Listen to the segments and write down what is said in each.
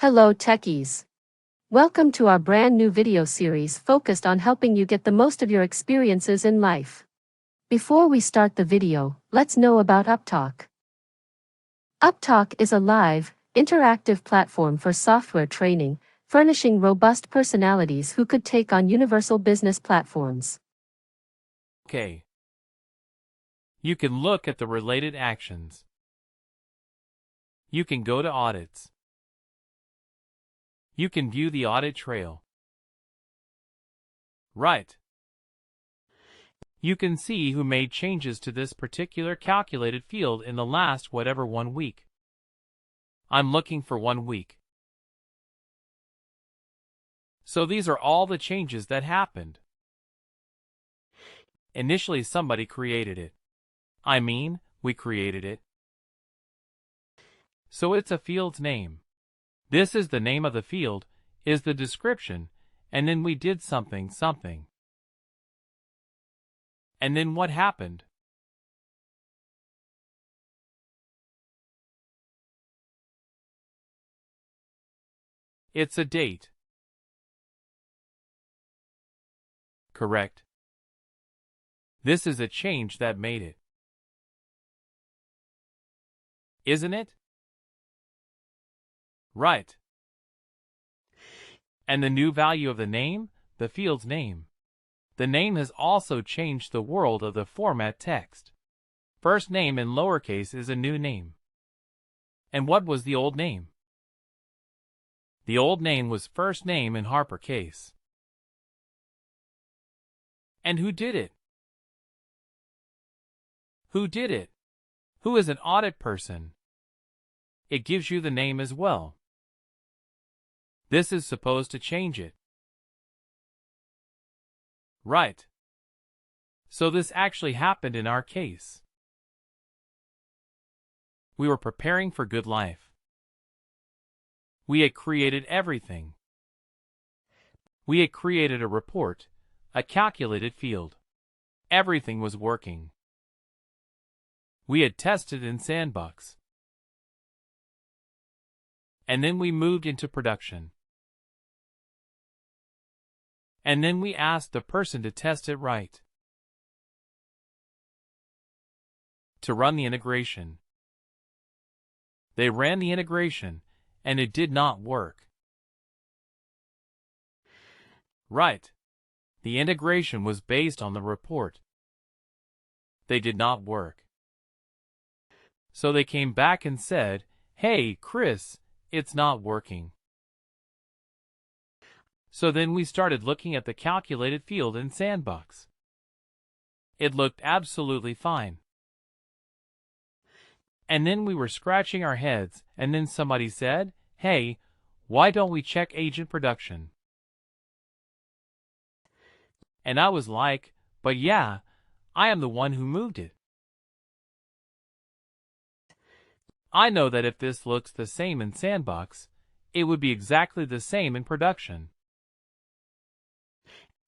Hello techies. Welcome to our brand new video series focused on helping you get the most of your experiences in life. Before we start the video, let's know about Upptalk. Upptalk is a live, interactive platform for software training, furnishing robust personalities who could take on universal business platforms. Okay. You can look at the related actions. You can go to audits. You can view the audit trail. Right. You can see who made changes to this particular calculated field in the last whatever 1 week. I'm looking for 1 week. So these are all the changes that happened. Initially somebody created it. We created it. So it's a field's name. This is the name of the field, is the description, and then we did something. And then what happened? It's a date. Correct. This is a change that made it. Isn't it? Right. And the new value of the name, the field's name. The name has also changed the world of the format text. First name in lowercase is a new name. And what was the old name? The old name was first name in uppercase. And who did it? Who did it? Who is an audit person? It gives you the name as well. This is supposed to change it. Right. So this actually happened in our case. We were preparing for good life. We had created everything. We had created a report, a calculated field. Everything was working. We had tested in Sandbox. And then we moved into production. And then we asked the person to test it right. To run the integration. They ran the integration, and it did not work. Right. The integration was based on the report. They did not work. So they came back and said, "Hey, Chris, it's not working." So then we started looking at the calculated field in Sandbox. It looked absolutely fine. And then we were scratching our heads, and then somebody said, "Hey, why don't we check agent production?" And I was like, "But yeah, I am the one who moved it. I know that if this looks the same in Sandbox, it would be exactly the same in production."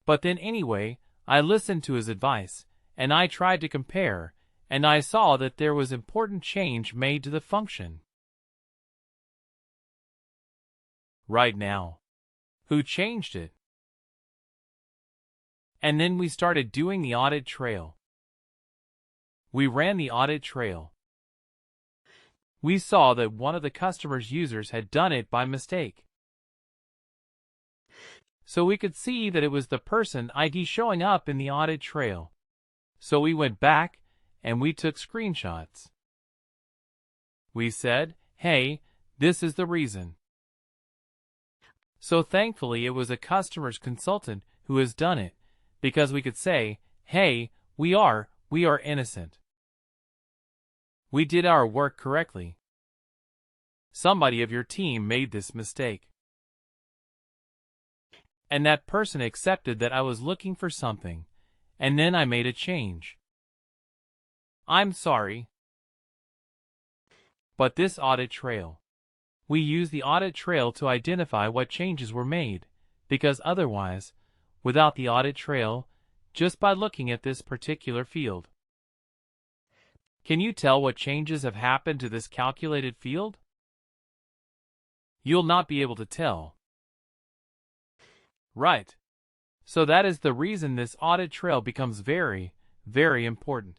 But then anyway, I listened to his advice, and I tried to compare, and I saw that there was important change made to the function. Right now. Who changed it? And then we started doing the audit trail. We ran the audit trail. We saw that one of the customer's users had done it by mistake. So we could see that it was the person ID showing up in the audit trail. So we went back, and we took screenshots. We said, "Hey, this is the reason." So thankfully it was a customer's consultant who has done it, because we could say, "Hey, we are innocent. We did our work correctly. Somebody of your team made this mistake. And that person accepted that I was looking for something, and then I made a change. I'm sorry." But this audit trail. We use the audit trail to identify what changes were made, because otherwise, without the audit trail, just by looking at this particular field. Can you tell what changes have happened to this calculated field? You'll not be able to tell. Right. So that is the reason this audit trail becomes very, very important.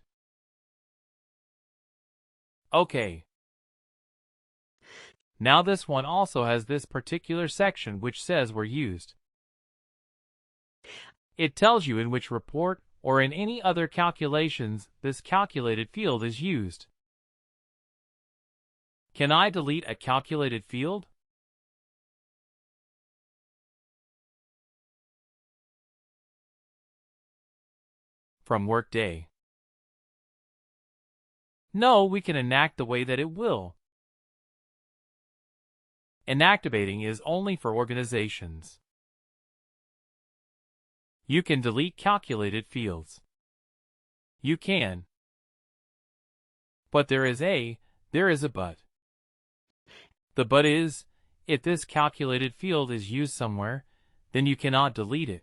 Okay. Now this one also has this particular section which says were used. It tells you in which report or in any other calculations this calculated field is used. Can I delete a calculated field? From Workday. No, we can enact the way that it will. Inactivating is only for organizations. You can delete calculated fields. You can. But there is a but. The but is, if this calculated field is used somewhere, then you cannot delete it.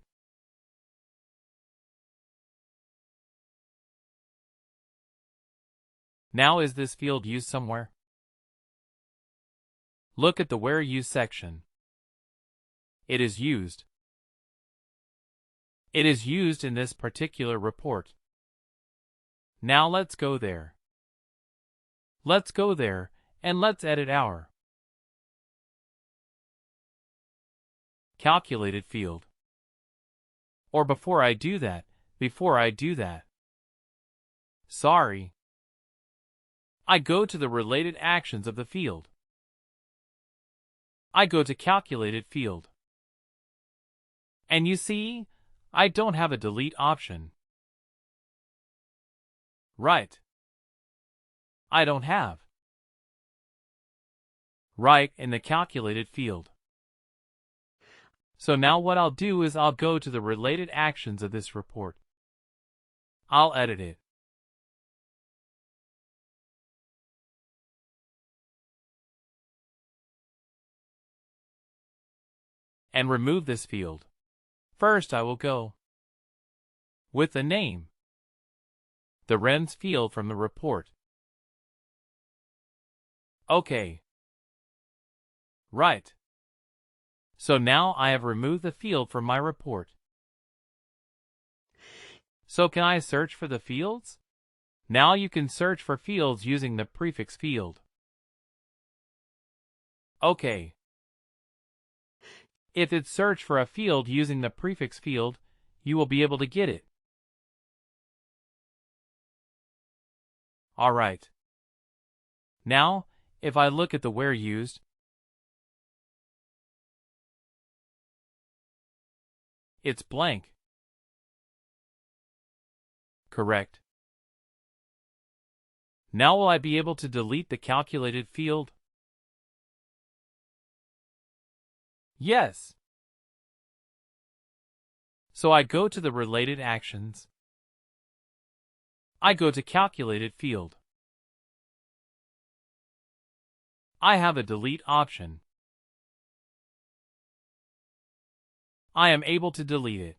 Now is this field used somewhere? Look at the Where Used section. It is used. It is used in this particular report. Now let's go there. Let's go there, and let's edit our calculated field. Or before I do that, sorry. I go to the related actions of the field. I go to calculated field. And you see, I don't have a delete option. Right. I don't have. Right in the calculated field. So now what I'll do is I'll go to the related actions of this report. I'll edit it. And remove this field. First I will go with the name, the RENS field from the report. Okay. Right. So now I have removed the field from my report. So can I search for the fields? Now you can search for fields using the prefix field. Okay. If it's search for a field using the prefix field, you will be able to get it. Alright. Now, if I look at the where used, it's blank. Correct. Now will I be able to delete the calculated field? Yes. So I go to the related actions. I go to calculated field. I have a delete option. I am able to delete it.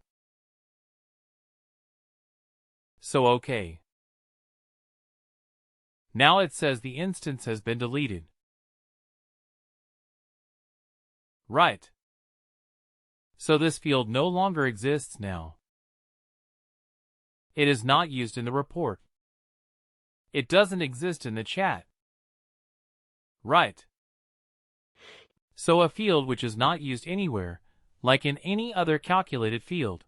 So okay. Now it says the instance has been deleted. Right. So this field no longer exists now. It is not used in the report. It doesn't exist in the chat. Right. So a field which is not used anywhere, like in any other calculated field,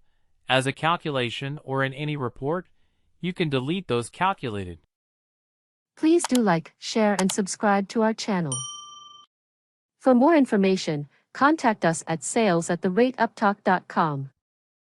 as a calculation or in any report, you can delete those calculated. Please do like, share and subscribe to our channel. For more information, contact us at sales@upptalk.com.